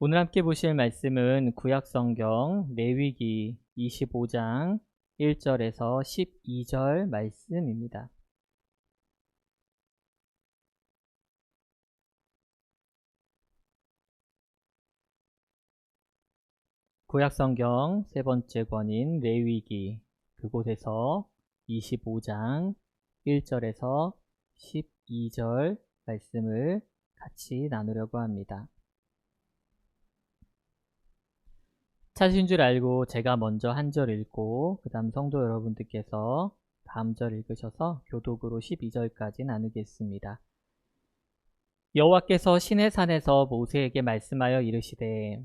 오늘 함께 보실 말씀은 구약성경 레위기 25장 1절에서 12절 말씀입니다. 구약성경 세 번째 권인 레위기 그곳에서 25장 1절에서 12절 말씀을 같이 나누려고 합니다. 찾으신 줄 알고 제가 먼저 한 절 읽고 그 다음 성도 여러분들께서 다음 절 읽으셔서 교독으로 12절까지 나누겠습니다. 여호와께서 시내산에서 모세에게 말씀하여 이르시되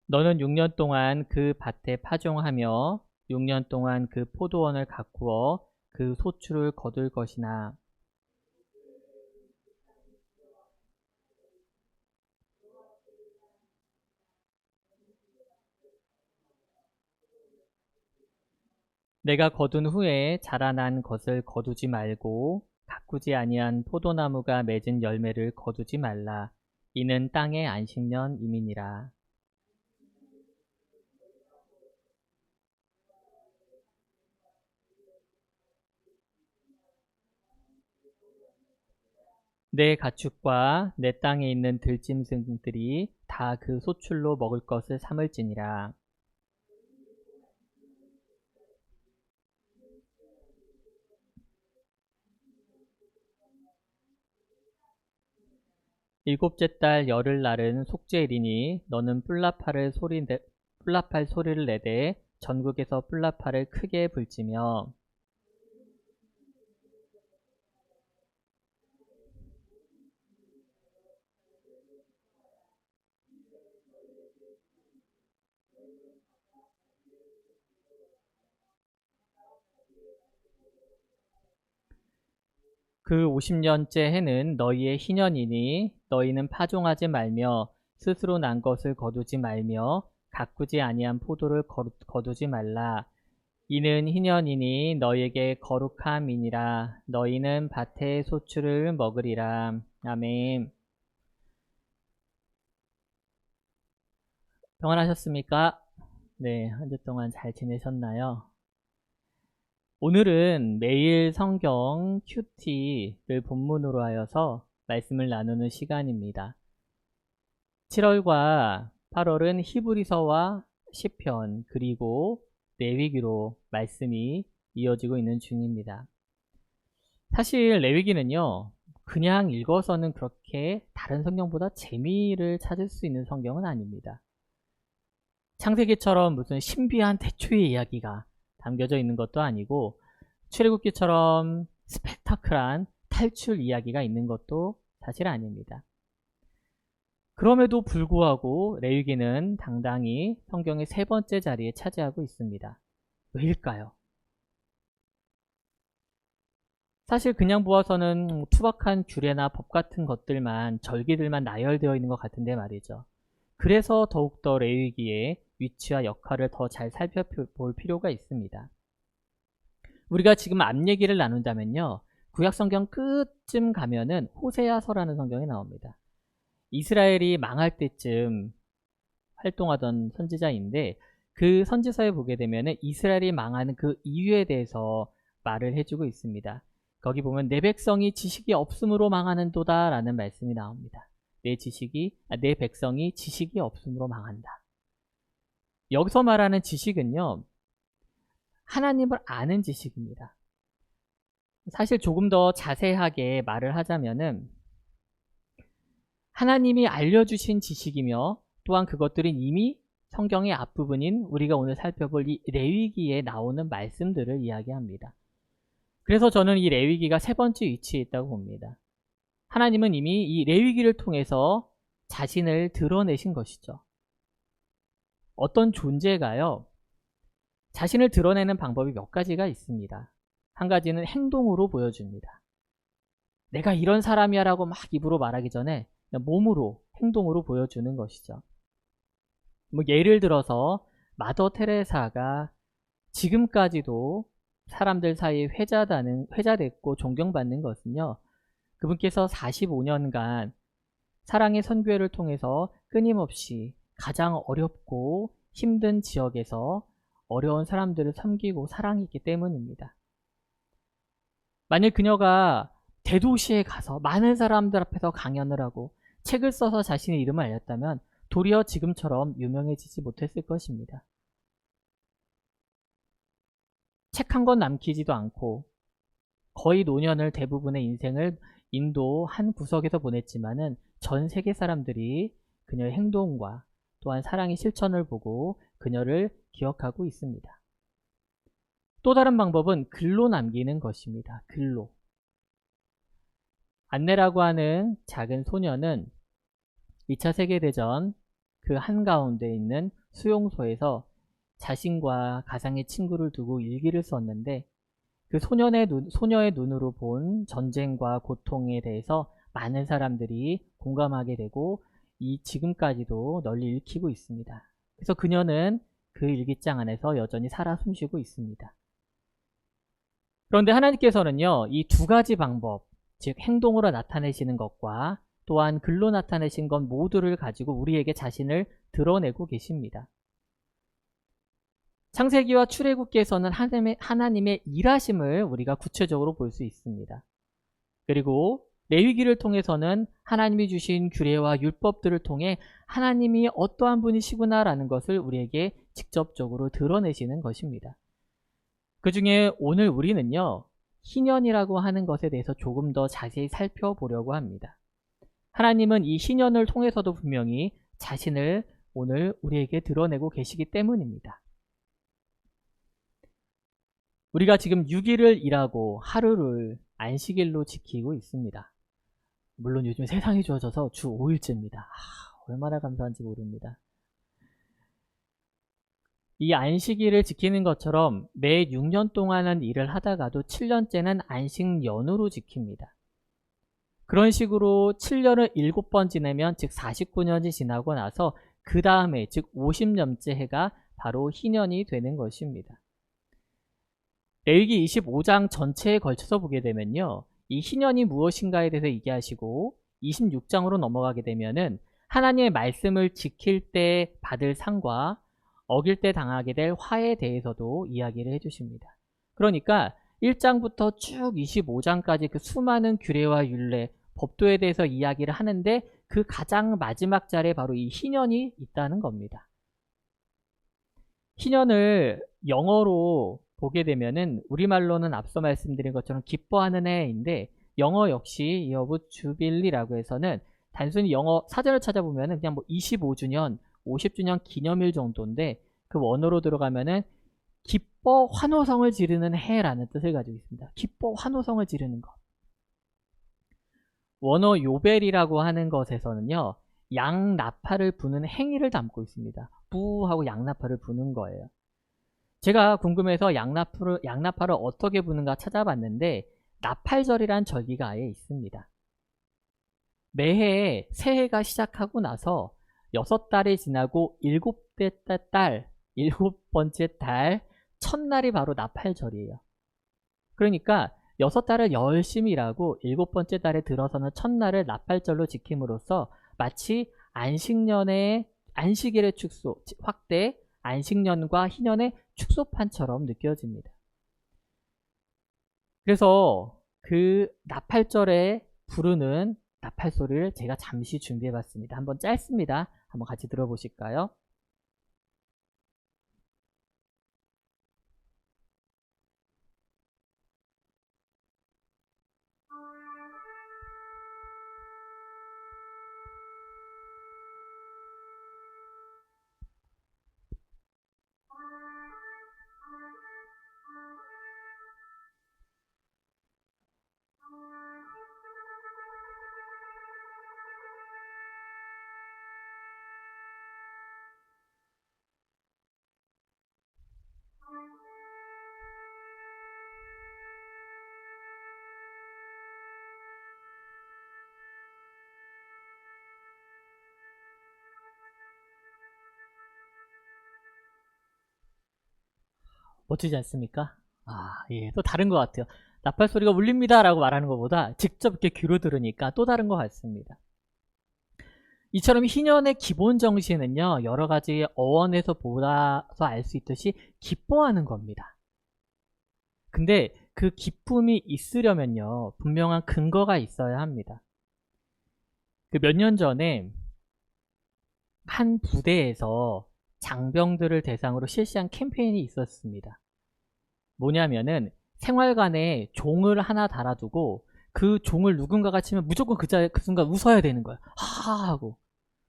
너는 6년 동안 그 밭에 파종하며 6년 동안 그 포도원을 가꾸어 그 소출을 거둘 것이나 내가 거둔 후에 자라난 것을 거두지 말고 가꾸지 아니한 포도나무가 맺은 열매를 거두지 말라. 이는 땅의 안식년임이니라. 내 가축과 내 땅에 있는 들짐승들이 다 그 소출로 먹을 것을 삼을지니라. 일곱째 달 열흘날은 속죄일이니 너는 뿔라팔 소리를 내되 전국에서 뿔라팔을 크게 불지며 그 50년째 해는 너희의 희년이니 너희는 파종하지 말며 스스로 난 것을 거두지 말며 가꾸지 아니한 포도를 거두지 말라. 이는 희년이니 너희에게 거룩함이니라. 너희는 밭의 소출을 먹으리라. 아멘. 평안하셨습니까? 네, 한 주 동안 잘 지내셨나요? 오늘은 매일 성경 큐티를 본문으로 하여서 말씀을 나누는 시간입니다. 7월과 8월은 히브리서와 시편 그리고 레위기로 말씀이 이어지고 있는 중입니다. 사실 레위기는요, 그냥 읽어서는 그렇게 다른 성경보다 재미를 찾을 수 있는 성경은 아닙니다. 창세기처럼 무슨 신비한 태초의 이야기가 담겨져 있는 것도 아니고 출애굽기처럼 스펙타클한 탈출 이야기가 있는 것도 사실 아닙니다. 그럼에도 불구하고 레위기는 당당히 성경의 세 번째 자리에 차지하고 있습니다. 왜일까요? 사실 그냥 보아서는 투박한 규례나 법 같은 것들만 절기들만 나열되어 있는 것 같은데 말이죠. 그래서 더욱더 레위기의 위치와 역할을 더 잘 살펴볼 필요가 있습니다. 우리가 지금 앞 얘기를 나눈다면요. 구약성경 끝쯤 가면은 호세아서라는 성경이 나옵니다. 이스라엘이 망할 때쯤 활동하던 선지자인데 그 선지서에 보게 되면은 이스라엘이 망하는 그 이유에 대해서 말을 해주고 있습니다. 거기 보면 내 백성이 지식이 없음으로 망하는도다 라는 말씀이 나옵니다. 내 백성이 지식이 없음으로 망한다. 여기서 말하는 지식은요, 하나님을 아는 지식입니다. 사실 조금 더 자세하게 말을 하자면은 하나님이 알려주신 지식이며 또한 그것들은 이미 성경의 앞부분인 우리가 오늘 살펴볼 이 레위기에 나오는 말씀들을 이야기합니다. 그래서 저는 이 레위기가 세 번째 위치에 있다고 봅니다. 하나님은 이미 이 레위기를 통해서 자신을 드러내신 것이죠. 어떤 존재가요, 자신을 드러내는 방법이 몇 가지가 있습니다. 한 가지는 행동으로 보여줍니다. 내가 이런 사람이야 라고 막 입으로 말하기 전에 몸으로, 행동으로 보여주는 것이죠. 예를 들어서 마더 테레사가 지금까지도 사람들 사이에 회자됐고 존경받는 것은요, 그분께서 45년간 사랑의 선교회를 통해서 끊임없이 가장 어렵고 힘든 지역에서 어려운 사람들을 섬기고 사랑했기 때문입니다. 만일 그녀가 대도시에 가서 많은 사람들 앞에서 강연을 하고 책을 써서 자신의 이름을 알렸다면 도리어 지금처럼 유명해지지 못했을 것입니다. 책 한 권 남기지도 않고 거의 노년을 대부분의 인생을 인도 한 구석에서 보냈지만은 전 세계 사람들이 그녀의 행동과 또한 사랑의 실천을 보고 그녀를 기억하고 있습니다. 또 다른 방법은 글로 남기는 것입니다. 글로. 안내라고 하는 작은 소녀는 2차 세계대전 그 한가운데 있는 수용소에서 자신과 가상의 친구를 두고 일기를 썼는데 그 소녀의 눈으로 본 전쟁과 고통에 대해서 많은 사람들이 공감하게 되고 지금까지도 널리 읽히고 있습니다. 그래서 그녀는 그 일기장 안에서 여전히 살아 숨쉬고 있습니다. 그런데 하나님께서는요, 이 두 가지 방법, 즉 행동으로 나타내시는 것과 또한 글로 나타내신 것 모두를 가지고 우리에게 자신을 드러내고 계십니다. 창세기와 출애굽기에서는 하나님의 일하심을 우리가 구체적으로 볼 수 있습니다. 그리고 레위기를 통해서는 하나님이 주신 규례와 율법들을 통해 하나님이 어떠한 분이시구나라는 것을 우리에게 직접적으로 드러내시는 것입니다. 그 중에 오늘 우리는요, 희년이라고 하는 것에 대해서 조금 더 자세히 살펴보려고 합니다. 하나님은 이 희년을 통해서도 분명히 자신을 오늘 우리에게 드러내고 계시기 때문입니다. 우리가 지금 6일을 일하고 하루를 안식일로 지키고 있습니다. 물론 요즘 세상이 좋아져서 주 5일째입니다. 얼마나 감사한지 모릅니다. 이 안식일을 지키는 것처럼 매 6년 동안은 일을 하다가도 7년째는 안식년으로 지킵니다. 그런 식으로 7년을 7번 지내면 즉 49년이 지나고 나서 그 다음에 즉 50년째 해가 바로 희년이 되는 것입니다. 레위기 25장 전체에 걸쳐서 보게 되면요, 이 희년이 무엇인가에 대해서 얘기하시고 26장으로 넘어가게 되면은 하나님의 말씀을 지킬 때 받을 상과 어길 때 당하게 될 화에 대해서도 이야기를 해주십니다. 그러니까 1장부터 쭉 25장까지 그 수많은 규례와 율례, 법도에 대해서 이야기를 하는데 그 가장 마지막 자리에 바로 이 희년이 있다는 겁니다. 희년을 영어로 보게 되면은 우리말로는 앞서 말씀드린 것처럼 기뻐하는 해인데 영어 역시 Year of Jubilee라고 해서는 단순히 영어 사전을 찾아보면은 그냥 뭐 25주년, 50주년 기념일 정도인데 그 원어로 들어가면은 기뻐 환호성을 지르는 해라는 뜻을 가지고 있습니다. 기뻐 환호성을 지르는 것. 원어 요벨이라고 하는 것에서는요, 양나팔을 부는 행위를 담고 있습니다. 부하고 양나팔을 부는 거예요. 제가 궁금해서 양나팔을 어떻게 부는가 찾아봤는데 나팔절이란 절기가 아예 있습니다. 매해 새해가 시작하고 나서 6달이 지나고 7번째 달 첫날이 바로 나팔절이에요. 그러니까 6달을 열심히 일하고 7번째 달에 들어서는 첫날을 나팔절로 지킴으로써 마치 안식일의 축소, 확대, 안식년과 희년의 축소판처럼 느껴집니다. 그래서 그 나팔절에 부르는 나팔 소리를 제가 잠시 준비해봤습니다. 한번 짧습니다. 한번 같이 들어보실까요? 멋지지 않습니까? 예, 또 다른 것 같아요. 나팔 소리가 울립니다 라고 말하는 것보다 직접 이렇게 귀로 들으니까 또 다른 것 같습니다. 이처럼 희년의 기본 정신은요, 여러 가지 어원에서 보아서 알 수 있듯이 기뻐하는 겁니다. 근데 그 기쁨이 있으려면요, 분명한 근거가 있어야 합니다. 그 몇 년 전에 한 부대에서 장병들을 대상으로 실시한 캠페인이 있었습니다. 뭐냐면은 생활관에 종을 하나 달아두고 그 종을 누군가가 치면 무조건 그 순간 웃어야 되는 거예요. 하하 하고.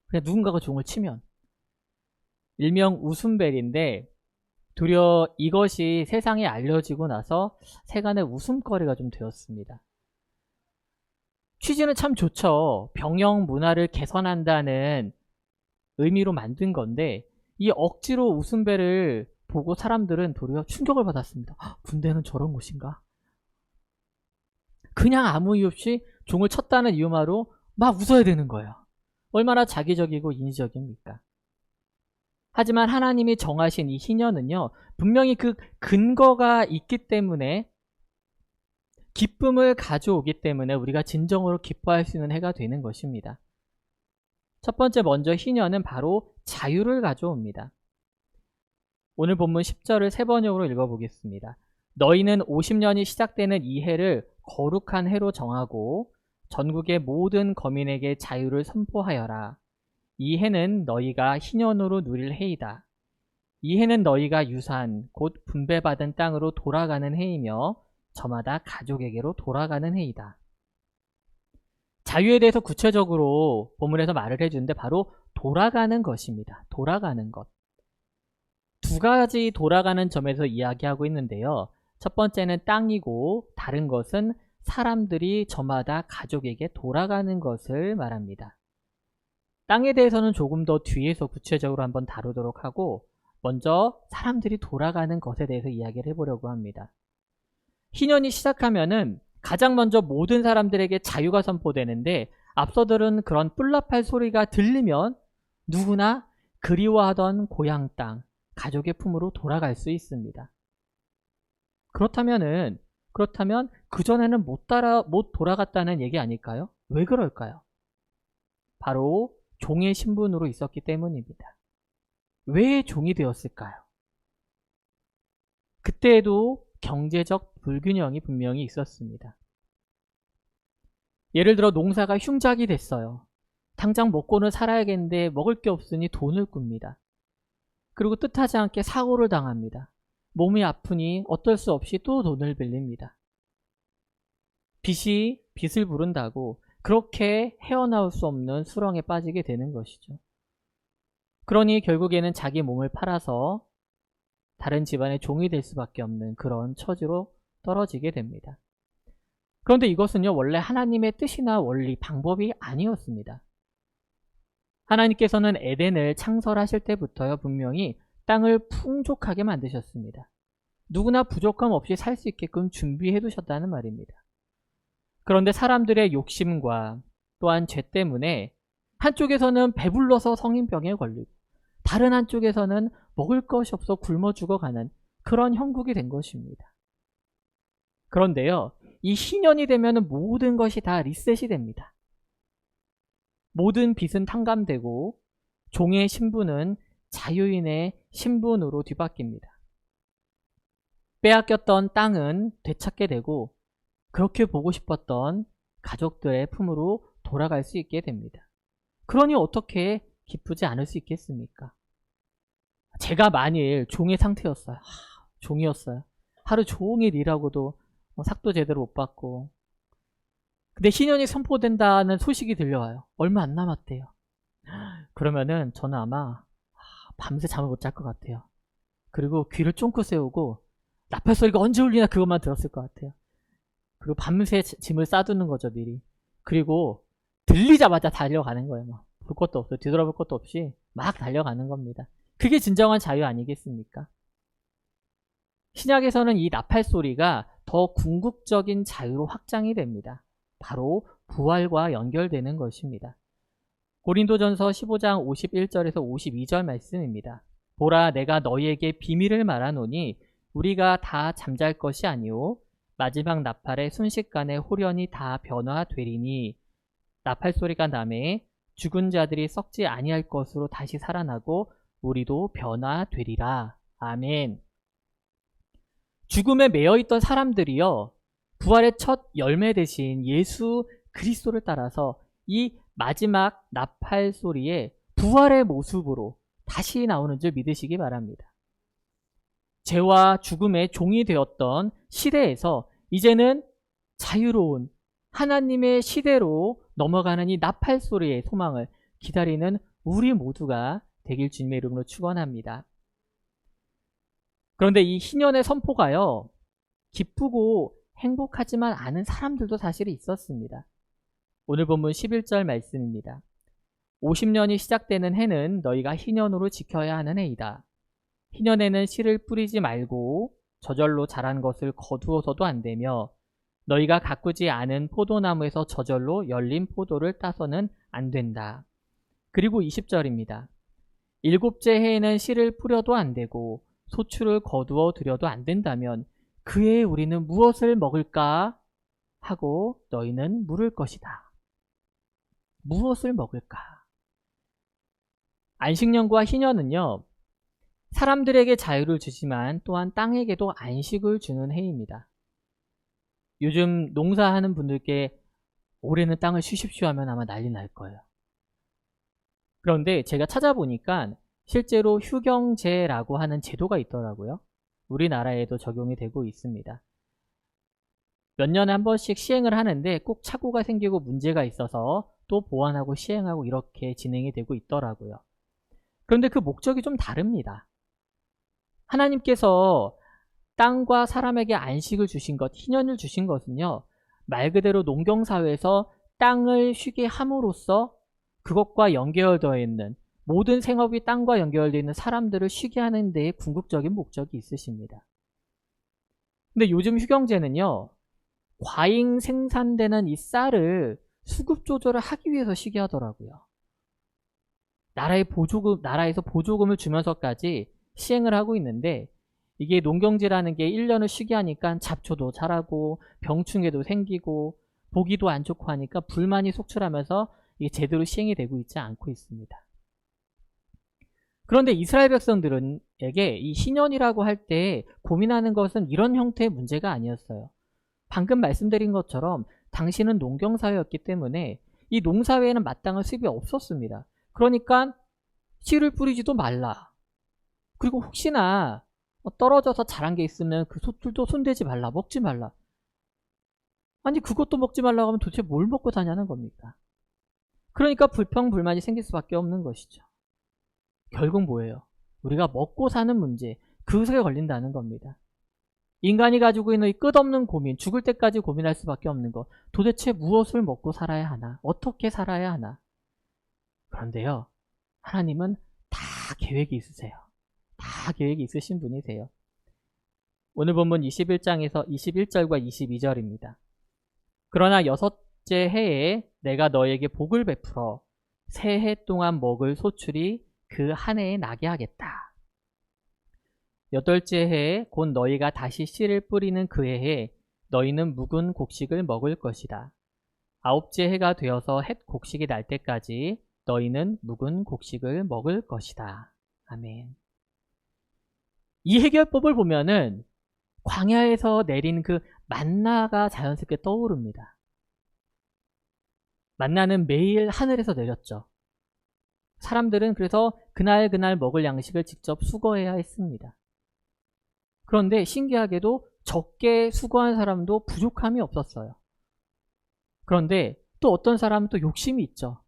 그냥 누군가가 종을 치면. 일명 웃음벨인데 도리어 이것이 세상에 알려지고 나서 세간의 웃음거리가 좀 되었습니다. 취지는 참 좋죠. 병영 문화를 개선한다는 의미로 만든 건데 이 억지로 웃음벨을 보고 사람들은 도리어 충격을 받았습니다. 군대는 저런 곳인가? 그냥 아무 이유 없이 종을 쳤다는 이유만으로 막 웃어야 되는 거예요. 얼마나 자기적이고 인위적입니까? 하지만 하나님이 정하신 이 희년은요, 분명히 그 근거가 있기 때문에 기쁨을 가져오기 때문에 우리가 진정으로 기뻐할 수 있는 해가 되는 것입니다. 첫 번째 먼저 희년은 바로 자유를 가져옵니다. 오늘 본문 10절을 세 번역으로 읽어보겠습니다. 너희는 50년이 시작되는 이 해를 거룩한 해로 정하고 전국의 모든 거민에게 자유를 선포하여라. 이 해는 너희가 희년으로 누릴 해이다. 이 해는 너희가 유산, 곧 분배받은 땅으로 돌아가는 해이며 저마다 가족에게로 돌아가는 해이다. 자유에 대해서 구체적으로 본문에서 말을 해주는데 바로 돌아가는 것입니다. 돌아가는 것. 두 가지 돌아가는 점에서 이야기하고 있는데요. 첫 번째는 땅이고 다른 것은 사람들이 저마다 가족에게 돌아가는 것을 말합니다. 땅에 대해서는 조금 더 뒤에서 구체적으로 한번 다루도록 하고 먼저 사람들이 돌아가는 것에 대해서 이야기를 해보려고 합니다. 희년이 시작하면은 가장 먼저 모든 사람들에게 자유가 선포되는데 앞서 들은 그런 뿔라팔 소리가 들리면 누구나 그리워하던 고향 땅, 가족의 품으로 돌아갈 수 있습니다. 그렇다면 그전에는 못 돌아갔다는 얘기 아닐까요? 왜 그럴까요? 바로 종의 신분으로 있었기 때문입니다. 왜 종이 되었을까요? 그때에도 경제적 불균형이 분명히 있었습니다. 예를 들어 농사가 흉작이 됐어요. 당장 먹고는 살아야겠는데 먹을 게 없으니 돈을 꿉니다. 그리고 뜻하지 않게 사고를 당합니다. 몸이 아프니 어쩔 수 없이 또 돈을 빌립니다. 빚이 빚을 부른다고 그렇게 헤어나올 수 없는 수렁에 빠지게 되는 것이죠. 그러니 결국에는 자기 몸을 팔아서 다른 집안의 종이 될 수밖에 없는 그런 처지로 떨어지게 됩니다. 그런데 이것은요, 원래 하나님의 뜻이나 원리, 방법이 아니었습니다. 하나님께서는 에덴을 창설하실 때부터요, 분명히 땅을 풍족하게 만드셨습니다. 누구나 부족함 없이 살 수 있게끔 준비해 두셨다는 말입니다. 그런데 사람들의 욕심과 또한 죄 때문에 한쪽에서는 배불러서 성인병에 걸리고 다른 한쪽에서는 먹을 것이 없어 굶어 죽어가는 그런 형국이 된 것입니다. 그런데요, 이 희년이 되면 모든 것이 다 리셋이 됩니다. 모든 빚은 탕감되고 종의 신분은 자유인의 신분으로 뒤바뀝니다. 빼앗겼던 땅은 되찾게 되고 그렇게 보고 싶었던 가족들의 품으로 돌아갈 수 있게 됩니다. 그러니 어떻게 기쁘지 않을 수 있겠습니까? 제가 만일 종의 상태였어요. 종이었어요. 하루 종일 일하고도 삭도 제대로 못 받고 근데 희년이 선포된다는 소식이 들려와요. 얼마 안 남았대요. 그러면은 저는 아마 밤새 잠을 못 잘 것 같아요. 그리고 귀를 쫑긋 세우고 나팔 소리가 언제 울리나 그것만 들었을 것 같아요. 그리고 밤새 짐을 싸두는 거죠, 미리. 그리고 들리자마자 달려가는 거예요. 볼 것도 없어요. 뒤돌아볼 것도 없이 막 달려가는 겁니다. 그게 진정한 자유 아니겠습니까? 신약에서는 이 나팔 소리가 더 궁극적인 자유로 확장이 됩니다. 바로 부활과 연결되는 것입니다. 고린도전서 15장 51절에서 52절 말씀입니다. 보라, 내가 너희에게 비밀을 말하노니 우리가 다 잠잘 것이 아니오 마지막 나팔의 순식간에 홀연히 다 변화되리니 나팔 소리가 나매 죽은 자들이 썩지 아니할 것으로 다시 살아나고 우리도 변화되리라. 아멘. 죽음에 매여있던 사람들이요, 부활의 첫 열매 대신 예수 그리스도를 따라서 이 마지막 나팔 소리에 부활의 모습으로 다시 나오는 줄 믿으시기 바랍니다. 죄와 죽음의 종이 되었던 시대에서 이제는 자유로운 하나님의 시대로 넘어가는 이 나팔 소리의 소망을 기다리는 우리 모두가 되길 주님의 이름으로 축원합니다. 그런데 이 희년의 선포가요, 기쁘고 행복하지만 않은 사람들도 사실 있었습니다. 오늘 본문 11절 말씀입니다. 50년이 시작되는 해는 너희가 희년으로 지켜야 하는 해이다. 희년에는 씨를 뿌리지 말고 저절로 자란 것을 거두어서도 안 되며 너희가 가꾸지 않은 포도나무에서 저절로 열린 포도를 따서는 안 된다. 그리고 20절입니다. 일곱째 해에는 씨를 뿌려도 안 되고 소출을 거두어 들여도 안 된다면 그 해에 우리는 무엇을 먹을까 하고 너희는 물을 것이다. 무엇을 먹을까? 안식년과 희년은요, 사람들에게 자유를 주지만 또한 땅에게도 안식을 주는 해입니다. 요즘 농사하는 분들께 올해는 땅을 쉬십시오 하면 아마 난리 날 거예요. 그런데 제가 찾아보니까 실제로 휴경제라고 하는 제도가 있더라고요. 우리나라에도 적용이 되고 있습니다. 몇 년에 한 번씩 시행을 하는데 꼭 착오가 생기고 문제가 있어서 또 보완하고 시행하고 이렇게 진행이 되고 있더라고요. 그런데 그 목적이 좀 다릅니다. 하나님께서 땅과 사람에게 안식을 주신 것, 희년을 주신 것은요, 말 그대로 농경사회에서 땅을 쉬게 함으로써 그것과 연결되어 있는 모든 생업이 땅과 연결되어 있는 사람들을 쉬게 하는 데에 궁극적인 목적이 있으십니다. 근데 요즘 휴경제는요, 과잉 생산되는 이 쌀을 수급 조절을 하기 위해서 쉬게 하더라고요. 나라에서 보조금을 주면서까지 시행을 하고 있는데, 이게 농경지라는 게 1년을 쉬게 하니까 잡초도 자라고 병충해도 생기고 보기도 안 좋고 하니까 불만이 속출하면서 이게 제대로 시행이 되고 있지 않고 있습니다. 그런데 이스라엘 백성들에게 이 희년이라고 할 때 고민하는 것은 이런 형태의 문제가 아니었어요. 방금 말씀드린 것처럼 당시는 농경사회였기 때문에 이 농사회에는 마땅한 수입이 없었습니다. 그러니까 씨를 뿌리지도 말라. 그리고 혹시나 떨어져서 자란 게 있으면 그 소출도 손대지 말라, 먹지 말라. 아니 그것도 먹지 말라고 하면 도대체 뭘 먹고 사냐는 겁니까? 그러니까 불평불만이 생길 수밖에 없는 것이죠. 결국 뭐예요? 우리가 먹고 사는 문제, 그것에 걸린다는 겁니다. 인간이 가지고 있는 이 끝없는 고민, 죽을 때까지 고민할 수밖에 없는 것, 도대체 무엇을 먹고 살아야 하나? 어떻게 살아야 하나? 그런데요, 하나님은 다 계획이 있으세요. 다 계획이 있으신 분이세요. 오늘 본문 21장에서 21절과 22절입니다. 그러나 여섯째 해에 내가 너에게 복을 베풀어 새 해 동안 먹을 소출이 그 한 해에 나게 하겠다. 여덟째 해에 곧 너희가 다시 씨를 뿌리는 그 해에 너희는 묵은 곡식을 먹을 것이다. 아홉째 해가 되어서 햇 곡식이 날 때까지 너희는 묵은 곡식을 먹을 것이다. 아멘. 이 해결법을 보면은 광야에서 내린 그 만나가 자연스럽게 떠오릅니다. 만나는 매일 하늘에서 내렸죠. 사람들은 그래서 그날 먹을 양식을 직접 수거해야 했습니다. 그런데 신기하게도 적게 수거한 사람도 부족함이 없었어요. 그런데 또 어떤 사람은 또 욕심이 있죠.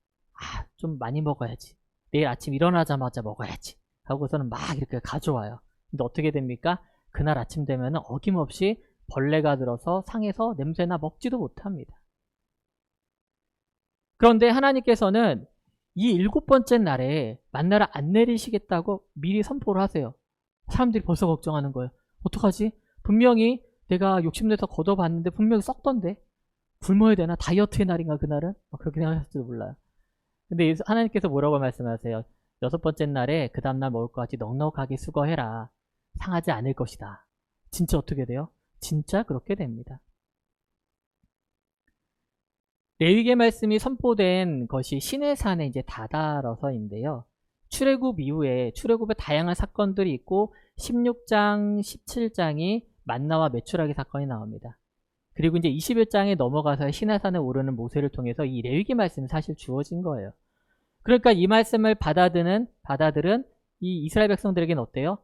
좀 많이 먹어야지. 내일 아침 일어나자마자 먹어야지. 하고서는 막 이렇게 가져와요. 근데 어떻게 됩니까? 그날 아침 되면 어김없이 벌레가 들어서 상에서 냄새나 먹지도 못합니다. 그런데 하나님께서는 이 7번째 날에 만나를 안 내리시겠다고 미리 선포를 하세요. 사람들이 벌써 걱정하는 거예요. 어떡하지? 분명히 내가 욕심내서 걷어봤는데 분명히 썩던데 굶어야 되나? 다이어트의 날인가 그날은? 그렇게 생각하실지도 몰라요. 근데 하나님께서 뭐라고 말씀하세요? 6번째 날에 그 다음날 먹을 것 같이 넉넉하게 수거해라. 상하지 않을 것이다. 진짜 어떻게 돼요? 진짜 그렇게 됩니다. 레위기의 말씀이 선포된 것이 시내산에 이제 다다라서인데요. 출애굽 이후에 출애굽의 다양한 사건들이 있고 16장, 17장이 만나와 메추라기 사건이 나옵니다. 그리고 이제 21장에 넘어가서 시내산에 오르는 모세를 통해서 이 레위기 말씀이 사실 주어진 거예요. 그러니까 이 말씀을 받아들은 이 이스라엘 백성들에게는 어때요?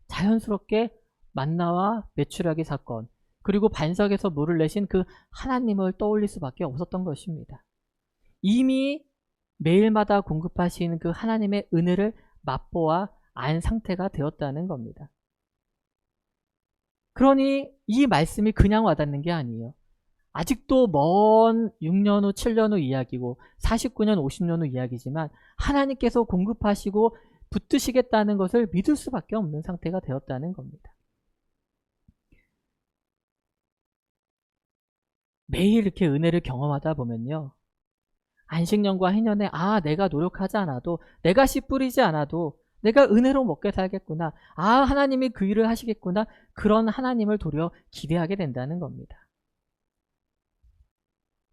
자연스럽게 만나와 메추라기 사건, 그리고 반석에서 물을 내신 그 하나님을 떠올릴 수밖에 없었던 것입니다. 이미 매일마다 공급하시는 그 하나님의 은혜를 맛보아 안 상태가 되었다는 겁니다. 그러니 이 말씀이 그냥 와닿는 게 아니에요. 아직도 먼 6년 후, 7년 후 이야기고 49년, 50년 후 이야기지만 하나님께서 공급하시고 붙드시겠다는 것을 믿을 수밖에 없는 상태가 되었다는 겁니다. 매일 이렇게 은혜를 경험하다 보면요. 안식년과 희년에 내가 노력하지 않아도, 내가 씨 뿌리지 않아도 내가 은혜로 먹게 살겠구나. 하나님이 그 일을 하시겠구나. 그런 하나님을 도리어 기대하게 된다는 겁니다.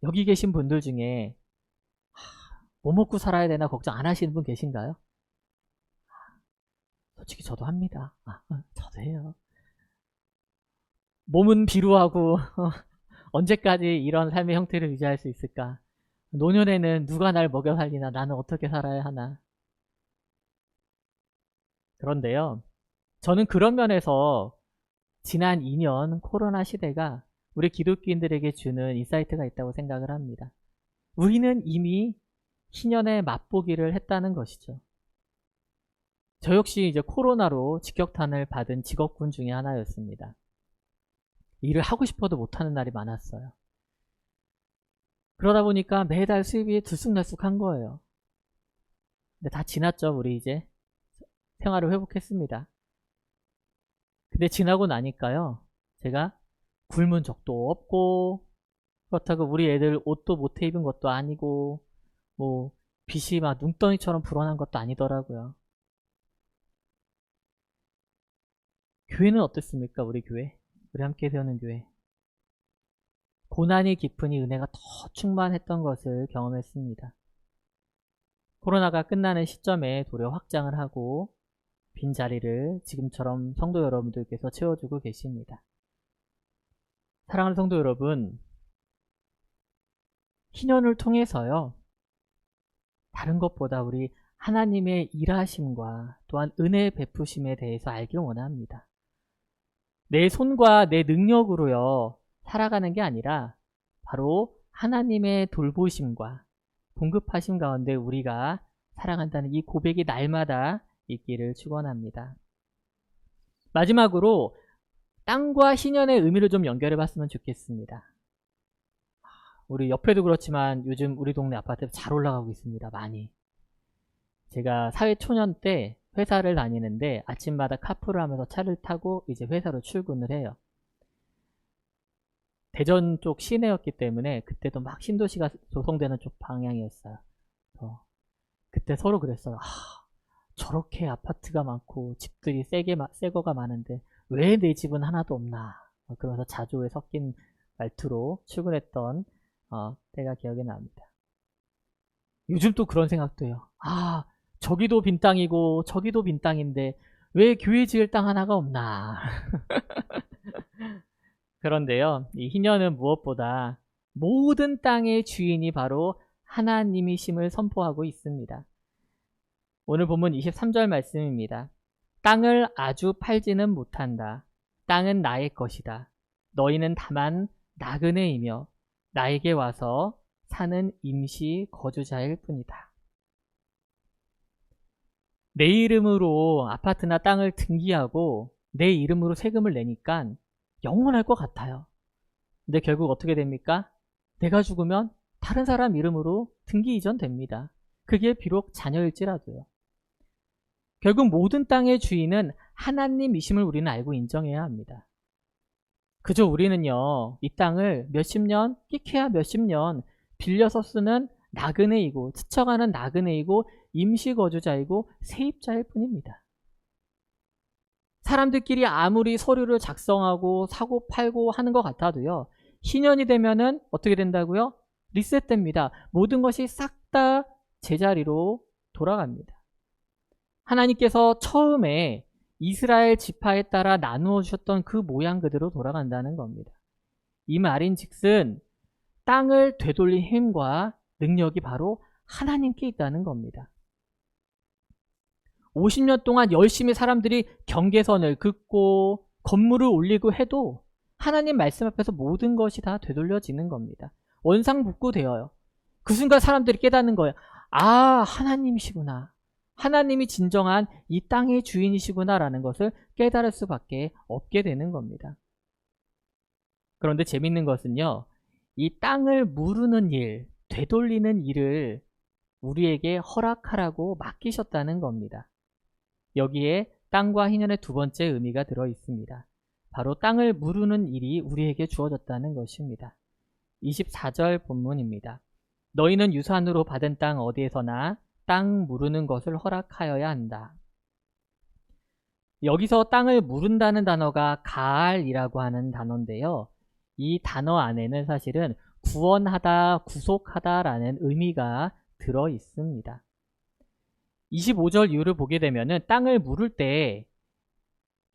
여기 계신 분들 중에 뭐 먹고 살아야 되나 걱정 안 하시는 분 계신가요? 솔직히 저도 합니다. 저도 해요. 몸은 비루하고 언제까지 이런 삶의 형태를 유지할 수 있을까? 노년에는 누가 날 먹여 살리나? 나는 어떻게 살아야 하나? 그런데요, 저는 그런 면에서 지난 2년 코로나 시대가 우리 기독교인들에게 주는 인사이트가 있다고 생각을 합니다. 우리는 이미 희년의 맛보기를 했다는 것이죠. 저 역시 이제 코로나로 직격탄을 받은 직업군 중에 하나였습니다. 일을 하고 싶어도 못하는 날이 많았어요. 그러다 보니까 매달 수입이 들쑥날쑥한 거예요. 근데 다 지났죠. 우리 이제 생활을 회복했습니다. 근데 지나고 나니까요, 제가 굶은 적도 없고, 그렇다고 우리 애들 옷도 못 입은 것도 아니고, 뭐 빚이 막 눈덩이처럼 불어난 것도 아니더라고요. 교회는 어땠습니까? 우리 교회, 우리 함께 세우는 교회. 고난이 깊으니 은혜가 더 충만했던 것을 경험했습니다. 코로나가 끝나는 시점에 도리어 확장을 하고 빈자리를 지금처럼 성도 여러분들께서 채워주고 계십니다. 사랑하는 성도 여러분, 희년을 통해서요, 다른 것보다 우리 하나님의 일하심과 또한 은혜의 베푸심에 대해서 알길 원합니다. 내 손과 내 능력으로요, 살아가는 게 아니라 바로 하나님의 돌보심과 공급하심 가운데 우리가 살아간다는 이 고백이 날마다 있기를 축원합니다. 마지막으로 땅과 희년의 의미를 좀 연결해 봤으면 좋겠습니다. 우리 옆에도 그렇지만 요즘 우리 동네 아파트 잘 올라가고 있습니다. 많이. 제가 사회초년 때 회사를 다니는데 아침마다 카풀을 하면서 차를 타고 이제 회사로 출근을 해요. 대전 쪽 시내였기 때문에 그때도 막 신도시가 조성되는 쪽 방향이었어요. 그때 서로 그랬어요. 저렇게 아파트가 많고 집들이 새거가 많은데 왜 내 집은 하나도 없나. 그러면서 자조에 섞인 말투로 출근했던 때가 기억이 납니다. 요즘 또 그런 생각도 해요. 저기도 빈 땅이고 저기도 빈 땅인데 왜 교회 지을 땅 하나가 없나. 그런데요, 이 희년은 무엇보다 모든 땅의 주인이 바로 하나님이심을 선포하고 있습니다. 오늘 본문 23절 말씀입니다. 땅을 아주 팔지는 못한다. 땅은 나의 것이다. 너희는 다만 나그네이며 나에게 와서 사는 임시 거주자일 뿐이다. 내 이름으로 아파트나 땅을 등기하고 내 이름으로 세금을 내니까 영원할 것 같아요. 근데 결국 어떻게 됩니까? 내가 죽으면 다른 사람 이름으로 등기 이전됩니다. 그게 비록 자녀일지라도요. 결국 모든 땅의 주인은 하나님이심을 우리는 알고 인정해야 합니다. 그저 우리는요, 이 땅을 몇십 년, 끼케야 몇십 년 빌려서 쓰는 나그네이고 스쳐가는 나그네이고 임시거주자이고 세입자일 뿐입니다. 사람들끼리 아무리 서류를 작성하고 사고 팔고 하는 것 같아도요. 신년이 되면은 어떻게 된다고요? 리셋됩니다. 모든 것이 싹 다 제자리로 돌아갑니다. 하나님께서 처음에 이스라엘 지파에 따라 나누어 주셨던 그 모양 그대로 돌아간다는 겁니다. 이 말인즉슨 땅을 되돌릴 힘과 능력이 바로 하나님께 있다는 겁니다. 50년 동안 열심히 사람들이 경계선을 긋고 건물을 올리고 해도 하나님 말씀 앞에서 모든 것이 다 되돌려지는 겁니다. 원상복구되어요. 그 순간 사람들이 깨닫는 거예요. 아, 하나님이시구나. 하나님이 진정한 이 땅의 주인이시구나 라는 것을 깨달을 수밖에 없게 되는 겁니다. 그런데 재밌는 것은요. 이 땅을 무르는 일, 되돌리는 일을 우리에게 허락하라고 맡기셨다는 겁니다. 여기에 땅과 희년의 두 번째 의미가 들어 있습니다. 바로 땅을 무르는 일이 우리에게 주어졌다는 것입니다. 24절 본문입니다. 너희는 유산으로 받은 땅 어디에서나 땅 무르는 것을 허락하여야 한다. 여기서 땅을 무른다는 단어가 가알이라고 하는 단어인데요. 이 단어 안에는 사실은 구원하다, 구속하다라는 의미가 들어 있습니다. 25절 이후를 보게 되면은 땅을 물을 때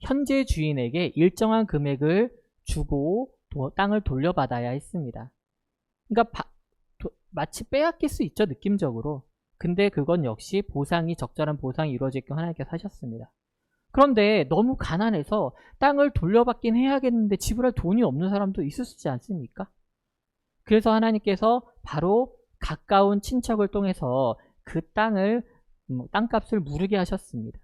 현재 주인에게 일정한 금액을 주고 땅을 돌려받아야 했습니다. 그러니까 마치 빼앗길 수 있죠, 느낌적으로. 근데 그건 역시 보상이, 적절한 보상이 이루어지게끔 하나님께서 하셨습니다. 그런데 너무 가난해서 땅을 돌려받긴 해야겠는데 지불할 돈이 없는 사람도 있을 수 있지 않습니까? 그래서 하나님께서 바로 가까운 친척을 통해서 그 땅을, 땅값을 무르게 하셨습니다.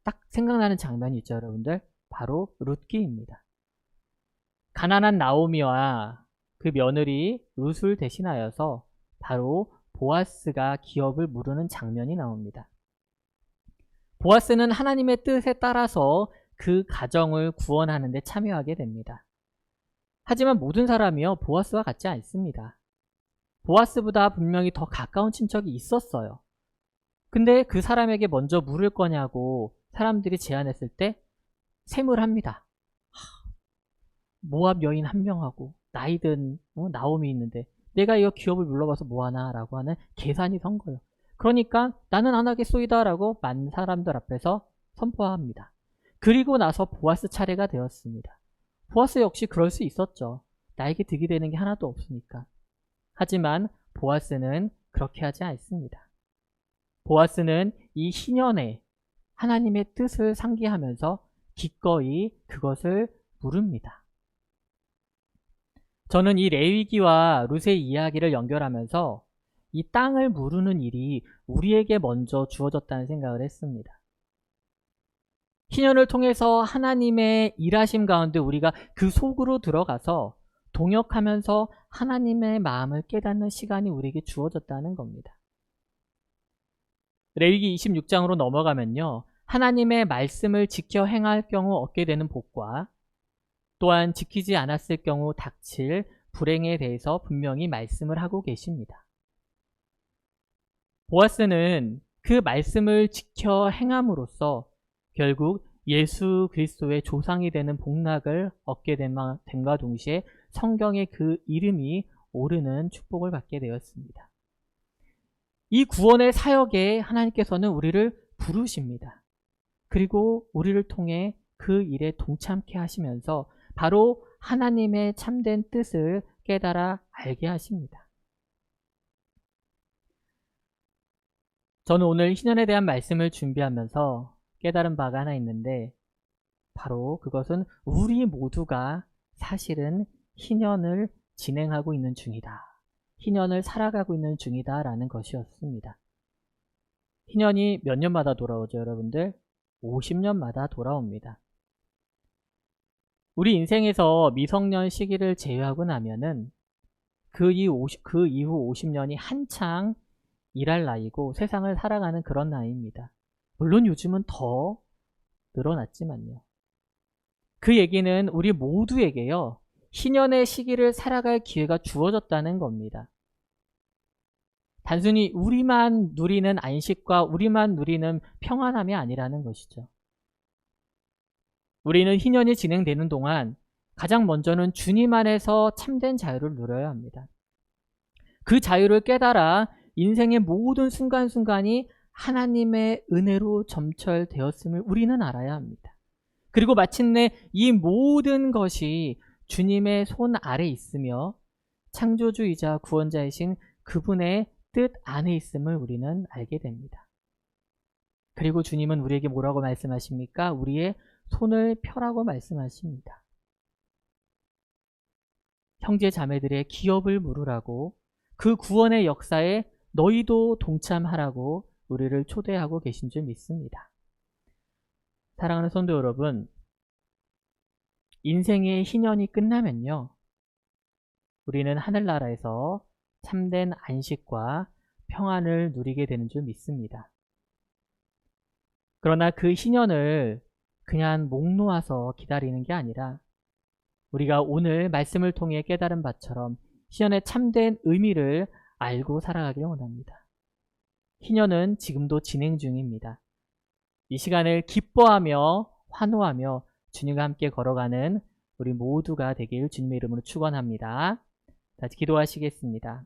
딱 생각나는 장면이 있죠, 여러분들. 바로 룻기입니다. 가난한 나오미와 그 며느리 룻을 대신하여서 바로 보아스가 기업을 무르는 장면이 나옵니다. 보아스는 하나님의 뜻에 따라서 그 가정을 구원하는 데 참여하게 됩니다. 하지만 모든 사람이요, 보아스와 같지 않습니다. 보아스보다 분명히 더 가까운 친척이 있었어요. 근데 그 사람에게 먼저 물을 거냐고 사람들이 제안했을 때 셈을 합니다. 모압 여인 한 명하고 나이든 나옴이 있는데 내가 이거 기업을 물러봐서 뭐하나 라고 하는 계산이 선 거예요. 그러니까 나는 안 하겠소이다 라고 많은 사람들 앞에서 선포합니다. 그리고 나서 보아스 차례가 되었습니다. 보아스 역시 그럴 수 있었죠. 나에게 득이 되는 게 하나도 없으니까. 하지만 보아스는 그렇게 하지 않습니다. 보아스는 이 희년에 하나님의 뜻을 상기하면서 기꺼이 그것을 물읍니다. 저는 이 레위기와 룻의 이야기를 연결하면서 이 땅을 무르는 일이 우리에게 먼저 주어졌다는 생각을 했습니다. 희년을 통해서 하나님의 일하심 가운데 우리가 그 속으로 들어가서 동역하면서 하나님의 마음을 깨닫는 시간이 우리에게 주어졌다는 겁니다. 레위기 26장으로 넘어가면요. 하나님의 말씀을 지켜 행할 경우 얻게 되는 복과 또한 지키지 않았을 경우 닥칠 불행에 대해서 분명히 말씀을 하고 계십니다. 보아스는 그 말씀을 지켜 행함으로써 결국 예수 그리스도의 조상이 되는 복락을 얻게 됨과 동시에 성경의 그 이름이 오르는 축복을 받게 되었습니다. 이 구원의 사역에 하나님께서는 우리를 부르십니다. 그리고 우리를 통해 그 일에 동참케 하시면서 바로 하나님의 참된 뜻을 깨달아 알게 하십니다. 저는 오늘 희년에 대한 말씀을 준비하면서 깨달은 바가 하나 있는데 바로 그것은 우리 모두가 사실은 희년을 진행하고 있는 중이다. 희년을 살아가고 있는 중이다 라는 것이었습니다. 희년이 몇 년마다 돌아오죠, 여러분들? 50년마다 돌아옵니다. 우리 인생에서 미성년 시기를 제외하고 나면은 그 이후 50년이 한창 일할 나이고 세상을 살아가는 그런 나이입니다. 물론 요즘은 더 늘어났지만요. 그 얘기는 우리 모두에게요. 희년의 시기를 살아갈 기회가 주어졌다는 겁니다. 단순히 우리만 누리는 안식과 우리만 누리는 평안함이 아니라는 것이죠. 우리는 희년이 진행되는 동안 가장 먼저는 주님 안에서 참된 자유를 누려야 합니다. 그 자유를 깨달아 인생의 모든 순간순간이 하나님의 은혜로 점철되었음을 우리는 알아야 합니다. 그리고 마침내 이 모든 것이 주님의 손 아래 있으며 창조주이자 구원자이신 그분의 뜻 안에 있음을 우리는 알게 됩니다. 그리고 주님은 우리에게 뭐라고 말씀하십니까? 우리의 손을 펴라고 말씀하십니다. 형제 자매들의 기업을 물으라고, 그 구원의 역사에 너희도 동참하라고 우리를 초대하고 계신 줄 믿습니다. 사랑하는 성도 여러분, 인생의 희년이 끝나면요, 우리는 하늘나라에서 참된 안식과 평안을 누리게 되는 줄 믿습니다. 그러나 그 희년을 그냥 목 놓아서 기다리는 게 아니라 우리가 오늘 말씀을 통해 깨달은 바처럼 희년의 참된 의미를 알고 살아가길 원합니다. 희년은 지금도 진행 중입니다. 이 시간을 기뻐하며 환호하며 주님과 함께 걸어가는 우리 모두가 되길 주님의 이름으로 축원합니다. 다시 기도하시겠습니다.